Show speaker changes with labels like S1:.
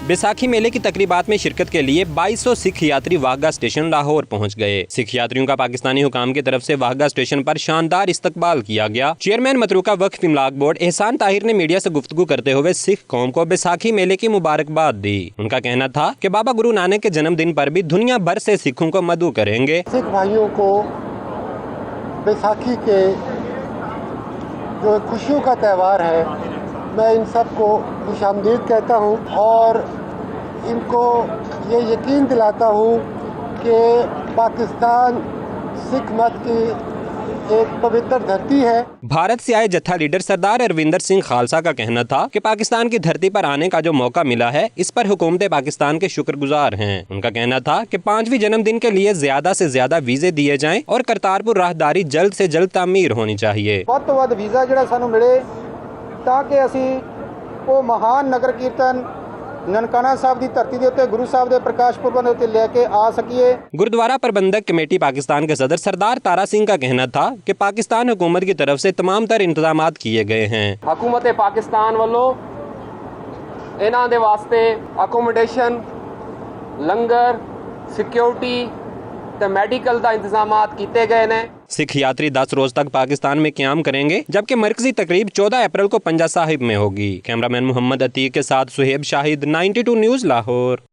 S1: बैसाखी मेले की तकरीबात में शिरकत के लिए 2200 सिख यात्री वाघा स्टेशन लाहौर पहुंच गए। सिख यात्रियों का पाकिस्तानी हुकाम की तरफ से वाघा स्टेशन पर शानदार इस्तकबाल किया गया। चेयरमैन मतरूका वक्फ इमलाक बोर्ड एहसान ताहिर ने मीडिया से गुफ्तगू करते हुए सिख कौम को बैसाखी मेले की मुबारकबाद दी। उनका कहना था कि बाबा गुरु नानक के जन्मदिन पर भी दुनिया भर से सिखों को मदऊ करेंगे।
S2: सिख भाइयों को बैसाखी के जो खुशियों का त्यौहार है, मैं इन सबको खुशामदीद कहता हूँ और इनको ये यकीन दिलाता हूँ कि पाकिस्तान सिख मत की एक पवित्र धरती है।
S1: भारत से आए जत्था लीडर सरदार अरविंदर सिंह खालसा का कहना था कि पाकिस्तान की धरती पर आने का जो मौका मिला है, इस पर हुकूमत पाकिस्तान के शुक्रगुजार हैं। उनका कहना था कि 5वीं जन्मदिन के लिए ज्यादा से ज्यादा वीजे दिए जाएं और करतारपुर राहदारी जल्द से जल्द तामीर होनी चाहिए।
S3: ਵੱਧ ਤੋਂ ਵੱਧ ਵੀਜ਼ਾ ਜਿਹੜਾ ਸਾਨੂੰ ਮਿਲੇ ਤਾਂ ਕਿ ਅਸੀਂ ਉਹ ਮਹਾਨ ਨਗਰ ਕੀਰਤਨ ननकाना साहब की धरती के उत्ते गुरु साहब के प्रकाश पुरब के उत्ते लेके आ सकिए।
S1: गुरुद्वारा प्रबंधक कमेटी पाकिस्तान के सदर सरदार तारा सिंह का कहना था कि पाकिस्तान हुकूमत की तरफ से तमाम तर इंतजाम किए गए हैं।
S4: हुकूमत पाकिस्तान वालों इन्हां दे वास्ते अकोमोडेशन, लंगर, सिक्योरिटी ते मेडिकल का इंतजाम किए गए हैं।
S1: सिख यात्री 10 रोज तक पाकिस्तान में क़याम करेंगे, जबकि मरकजी तकरीब 14 अप्रैल को पंजा साहिब में होगी। कैमरामैन मोहम्मद अतीक के साथ सुहेब शाहिद, 92 न्यूज़ लाहौर।